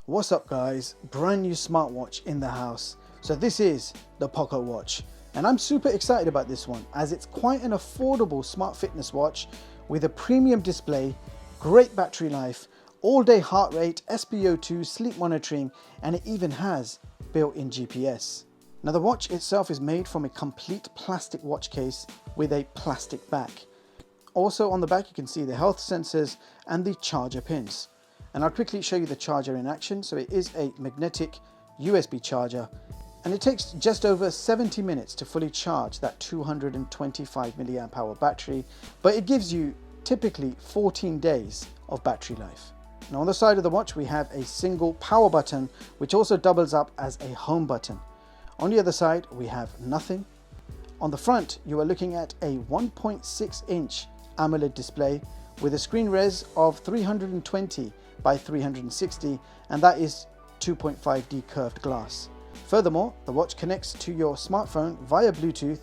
What's up guys, brand new smartwatch in the house. So this is the Poco Watch and I'm super excited about this one as it's quite an affordable smart fitness watch with a premium display, great battery life, all day heart rate, SpO2, sleep monitoring, and it even has built-in GPS. Now the watch itself is made from a complete plastic watch case with a plastic back. Also on the back you can see the health sensors and the charger pins. And I'll quickly show you the charger in action. So it is a magnetic USB charger and it takes just over 70 minutes to fully charge that 225 milliamp hour battery, but it gives you typically 14 days of battery life. Now on the side of the watch we have a single power button which also doubles up as a home button. On the other side we have nothing. On the front you are looking at a 1.6 inch AMOLED display with a screen res of 320 by 360, and that is 2.5D curved glass. Furthermore, the watch connects to your smartphone via Bluetooth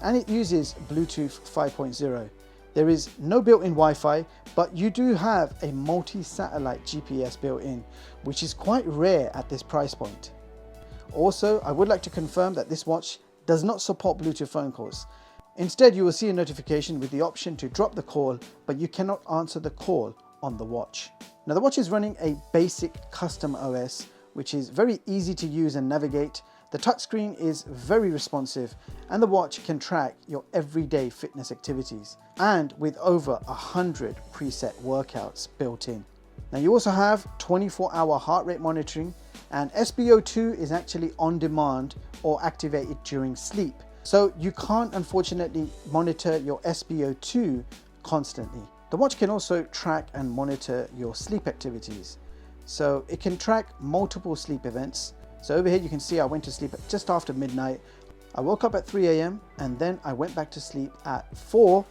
and it uses Bluetooth 5.0. There is no built-in Wi-Fi, but you do have a multi-satellite GPS built in, which is quite rare at this price point. Also, I would like to confirm that this watch does not support Bluetooth phone calls. Instead, you will see a notification with the option to drop the call, but you cannot answer the call on the watch. Now the watch is running a basic custom OS, which is very easy to use and navigate. The touchscreen is very responsive and the watch can track your everyday fitness activities, and with over 100 preset workouts built in. Now you also have 24-hour heart rate monitoring, and SpO2 is actually on demand or activated during sleep. So you can't unfortunately monitor your SpO2 constantly. The watch can also track and monitor your sleep activities. So it can track multiple sleep events. So over here you can see I went to sleep at just after midnight. I woke up at 3 AM and then I went back to sleep at 4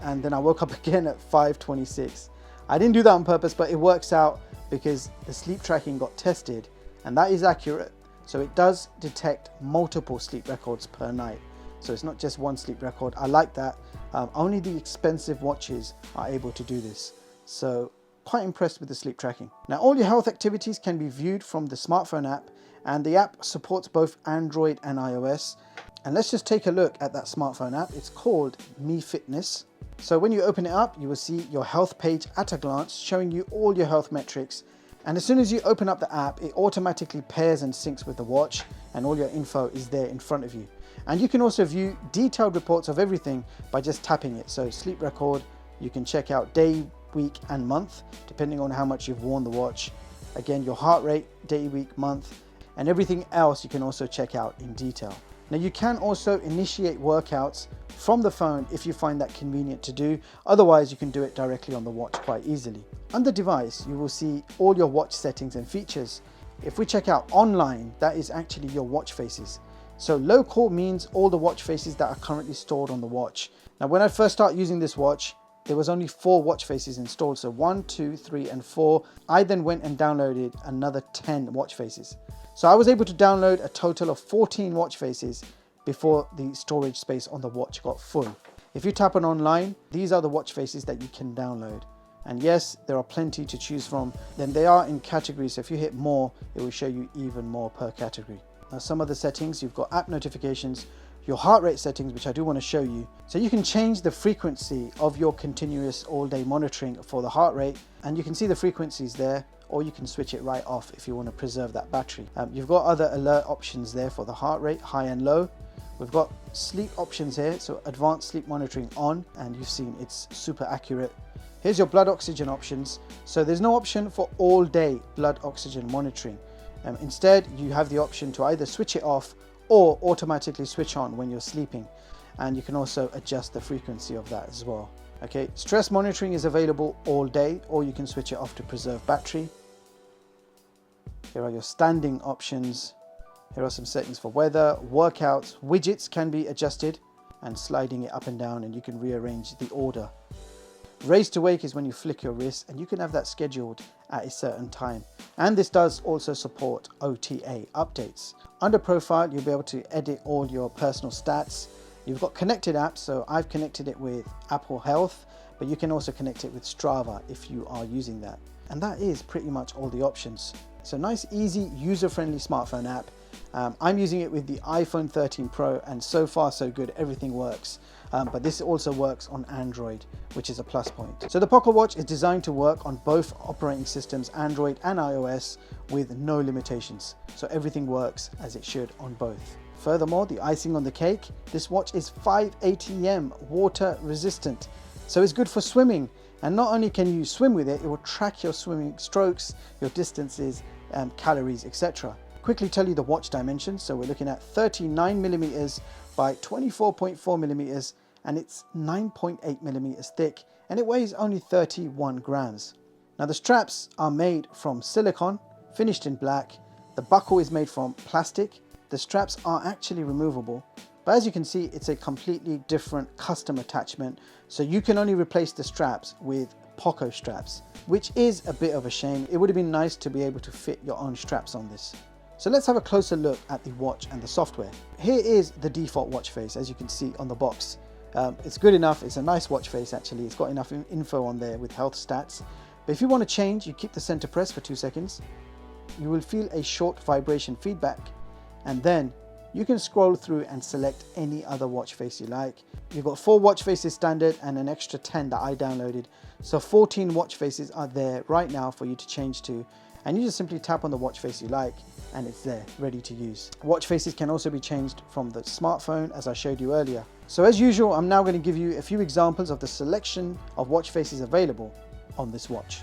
and then I woke up again at 5:26. I didn't do that on purpose, but it works out because the sleep tracking got tested and that is accurate. So it does detect multiple sleep records per night. So it's not just one sleep record. I like that. Only the expensive watches are able to do this. So quite impressed with the sleep tracking. Now all your health activities can be viewed from the smartphone app, and the app supports both Android and iOS. And let's just take a look at that smartphone app. It's called Mi Fitness. So when you open it up, you will see your health page at a glance, showing you all your health metrics. And as soon as you open up the app, it automatically pairs and syncs with the watch, and all your info is there in front of you. And you can also view detailed reports of everything by just tapping it. So sleep record, you can check out day, week and month, depending on how much you've worn the watch. Again, your heart rate, day, week, month, and everything else you can also check out in detail. Now you can also initiate workouts from the phone if you find that convenient to do. Otherwise, you can do it directly on the watch quite easily. On the device, you will see all your watch settings and features. If we check out online, that is actually your watch faces. So local means all the watch faces that are currently stored on the watch. Now when I first started using this watch, there was only 4 watch faces installed. So 1, 2, 3 and 4. I then went and downloaded another 10 watch faces. So I was able to download a total of 14 watch faces before the storage space on the watch got full. If you tap on online, these are the watch faces that you can download. And yes, there are plenty to choose from. Then they are in categories. So if you hit more, it will show you even more per category. Now some of the settings, you've got app notifications, your heart rate settings, which I do want to show you. So you can change the frequency of your continuous all day monitoring for the heart rate, and you can see the frequencies there, or you can switch it right off if you want to preserve that battery. You've got other alert options there for the heart rate, high and low. We've got sleep options here, so advanced sleep monitoring on, and you've seen it's super accurate. Here's your blood oxygen options. So there's no option for all day blood oxygen monitoring. Instead, you have the option to either switch it off or automatically switch on when you're sleeping. And you can also adjust the frequency of that as well. Okay, stress monitoring is available all day, or you can switch it off to preserve battery. Here are your standing options. Here are some settings for weather, workouts, widgets can be adjusted, and sliding it up and down, and you can rearrange the order. Raise to wake is when you flick your wrist, and you can have that scheduled at a certain time. And this does also support OTA updates. Under profile, you'll be able to edit all your personal stats. You've got connected apps, so I've connected it with Apple Health, but you can also connect it with Strava if you are using that. And that is pretty much all the options. It's a nice, easy, user-friendly smartphone app. I'm using it with the iPhone 13 Pro, and so far so good, everything works. But this also works on Android, which is a plus point. So the Pocket Watch is designed to work on both operating systems, Android and iOS, with no limitations. So everything works as it should on both. Furthermore, the icing on the cake, this watch is 5 ATM water resistant. So it's good for swimming. And not only can you swim with it, it will track your swimming strokes, your distances, calories, etc. Quickly tell you the watch dimensions. So we're looking at 39 millimeters by 24.4 millimeters, and it's 9.8 millimeters thick, and it weighs only 31 grams. Now the straps are made from silicone, finished in black. The buckle is made from plastic. The straps are actually removable, but as you can see, it's a completely different custom attachment. So you can only replace the straps with Poco straps, which is a bit of a shame. It would have been nice to be able to fit your own straps on this. So let's have a closer look at the watch and the software. Here is the default watch face, as you can see on the box. It's good enough. It's a nice watch face actually. It's got enough info on there with health stats. But if you want to change, you keep the center press for 2 seconds. You will feel a short vibration feedback, and then you can scroll through and select any other watch face you like. You've got 4 watch faces standard and an extra 10 that I downloaded. So 14 watch faces are there right now for you to change to. And you just simply tap on the watch face you like and it's there, ready to use. Watch faces can also be changed from the smartphone, as I showed you earlier. So as usual, I'm now going to give you a few examples of the selection of watch faces available on this watch.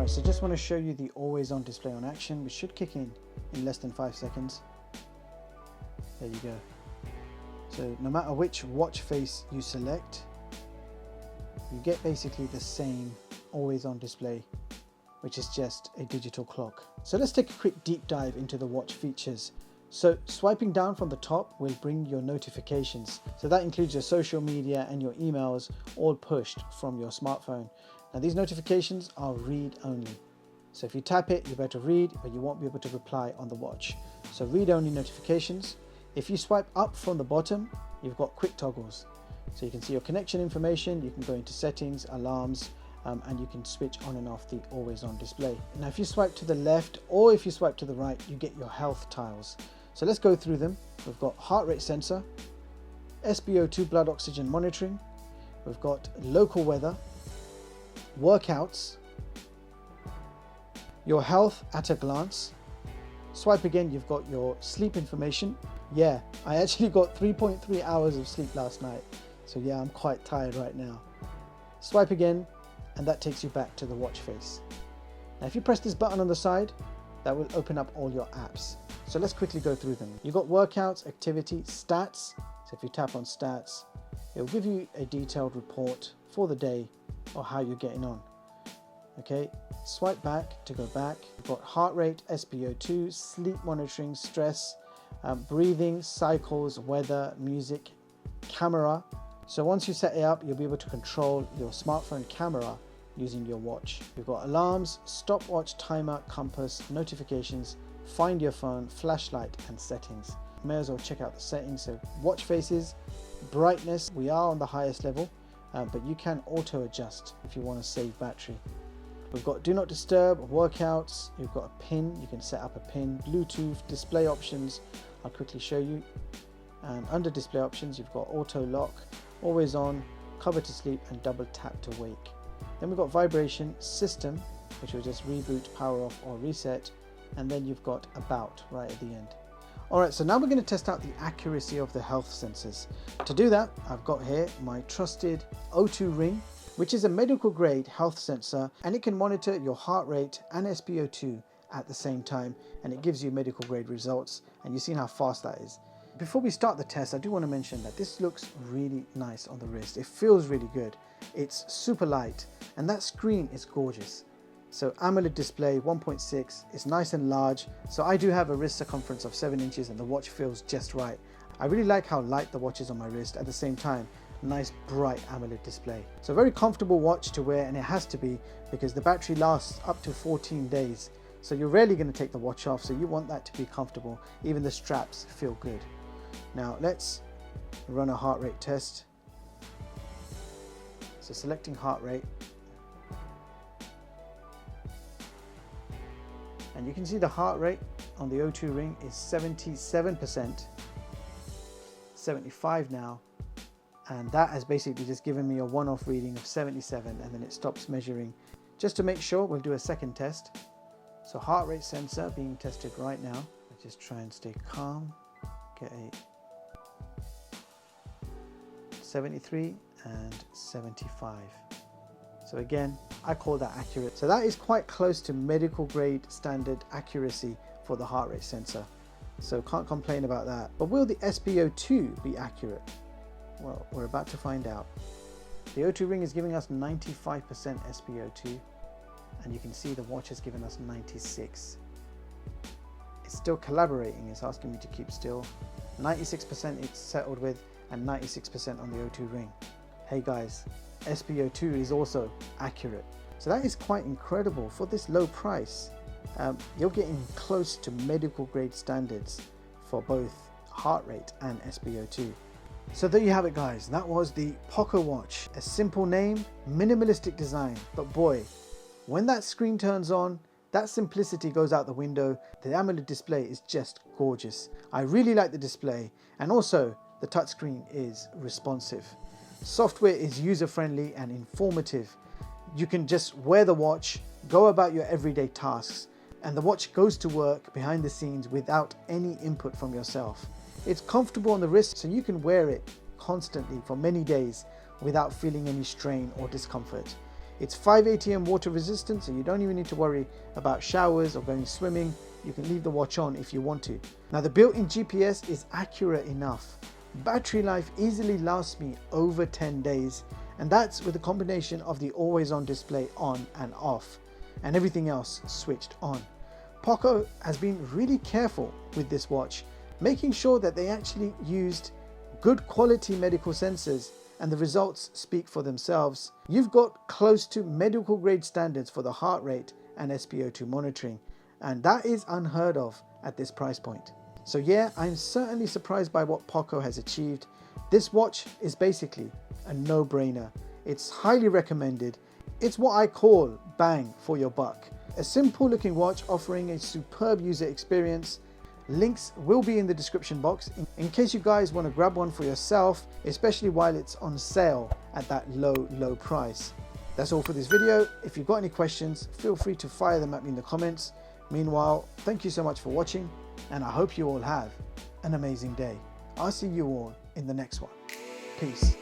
So just want to show you the always on display on action, which should kick in less than 5 seconds. There you go. So no matter which watch face you select, you get basically the same always on display, which is just a digital clock. So let's take a quick deep dive into the watch features. So swiping down from the top will bring your notifications. So that includes your social media and your emails, all pushed from your smartphone. Now these notifications are read only. So if you tap it, you're better to read, but you won't be able to reply on the watch. So read only notifications. If you swipe up from the bottom, you've got quick toggles. So you can see your connection information, you can go into settings, alarms, and you can switch on and off the always on display. Now if you swipe to the left or if you swipe to the right, you get your health tiles. So let's go through them. We've got heart rate sensor, SpO2 blood oxygen monitoring, we've got local weather, workouts, your health at a glance. Swipe again, you've got your sleep information. Yeah, I actually got 3.3 hours of sleep last night. So yeah, I'm quite tired right now. Swipe again, and that takes you back to the watch face. Now if you press this button on the side, that will open up all your apps. So let's quickly go through them. You've got workouts, activity, stats. So if you tap on stats, it will give you a detailed report for the day or how you're getting on. Okay, swipe back to go back. You've got heart rate, SpO2, sleep monitoring, stress, breathing, cycles, weather, music, camera. So once you set it up, you'll be able to control your smartphone camera using your watch. You've got alarms, stopwatch, timer, compass, notifications, find your phone, flashlight, and settings. You may as well check out the settings. So watch faces, brightness, we are on the highest level, but you can auto adjust if you want to save battery. We've got do not disturb, workouts, you've got a pin, you can set up a pin, Bluetooth, display options, I'll quickly show you. And under display options, you've got auto lock, always on, cover to sleep, and double tap to wake. Then we've got vibration, system, which will just reboot, power off, or reset. And then you've got about right at the end. Alright, so now we're going to test out the accuracy of the health sensors. To do that, I've got here my trusted O2 Ring, which is a medical grade health sensor, and it can monitor your heart rate and SpO2 at the same time, and it gives you medical grade results, and you've seen how fast that is. Before we start the test, I do want to mention that this looks really nice on the wrist. It feels really good. It's super light, and that screen is gorgeous. So AMOLED display 1.6, it's nice and large. So I do have a wrist circumference of 7 inches and the watch feels just right. I really like how light the watch is on my wrist. At the same time, nice bright AMOLED display. So very comfortable watch to wear, and it has to be because the battery lasts up to 14 days. So you're rarely going to take the watch off, so you want that to be comfortable. Even the straps feel good. Now let's run a heart rate test. So selecting heart rate. And you can see the heart rate on the O2 ring is 77%, 75 now. And that has basically just given me a one-off reading of 77, and then it stops measuring. Just to make sure, we'll do a second test. So heart rate sensor being tested right now. I just try and stay calm, get a 73 and 75. So again, I call that accurate. So that is quite close to medical grade standard accuracy for the heart rate sensor. So can't complain about that. But will the SpO2 be accurate? Well, we're about to find out. The O2 ring is giving us 95% SpO2, and you can see the watch has given us 96. It's still collaborating, it's asking me to keep still. 96% it's settled with, and 96% on the O2 ring. Hey guys, SpO2 is also accurate. So that is quite incredible for this low price. You're getting close to medical grade standards for both heart rate and SpO2. So there you have it guys, that was the Poco watch. A simple name, minimalistic design, but boy, when that screen turns on, that simplicity goes out the window. The AMOLED display is just gorgeous. I really like the display, and also the touchscreen is responsive. Software is user-friendly and informative. You can just wear the watch, go about your everyday tasks, and the watch goes to work behind the scenes without any input from yourself. It's comfortable on the wrist, so you can wear it constantly for many days without feeling any strain or discomfort. It's 5 ATM water resistant, so you don't even need to worry about showers or going swimming. You can leave the watch on if you want to. Now the built-in GPS is accurate enough. Battery life easily lasts me over 10 days, and that's with a combination of the always-on display on and off, and everything else switched on. Poco has been really careful with this watch, making sure that they actually used good quality medical sensors, and the results speak for themselves. You've got close to medical grade standards for the heart rate and SpO2 monitoring, and that is unheard of at this price point. So yeah, I'm certainly surprised by what Poco has achieved. This watch is basically a no-brainer. It's highly recommended. It's what I call bang for your buck. A simple looking watch offering a superb user experience. Links will be in the description box in case you guys want to grab one for yourself, especially while it's on sale at that low price. That's all for this video. If you've got any questions, feel free to fire them at me in the comments. Meanwhile, thank you so much for watching, and I hope you all have an amazing day. I'll see you all in the next one. Peace.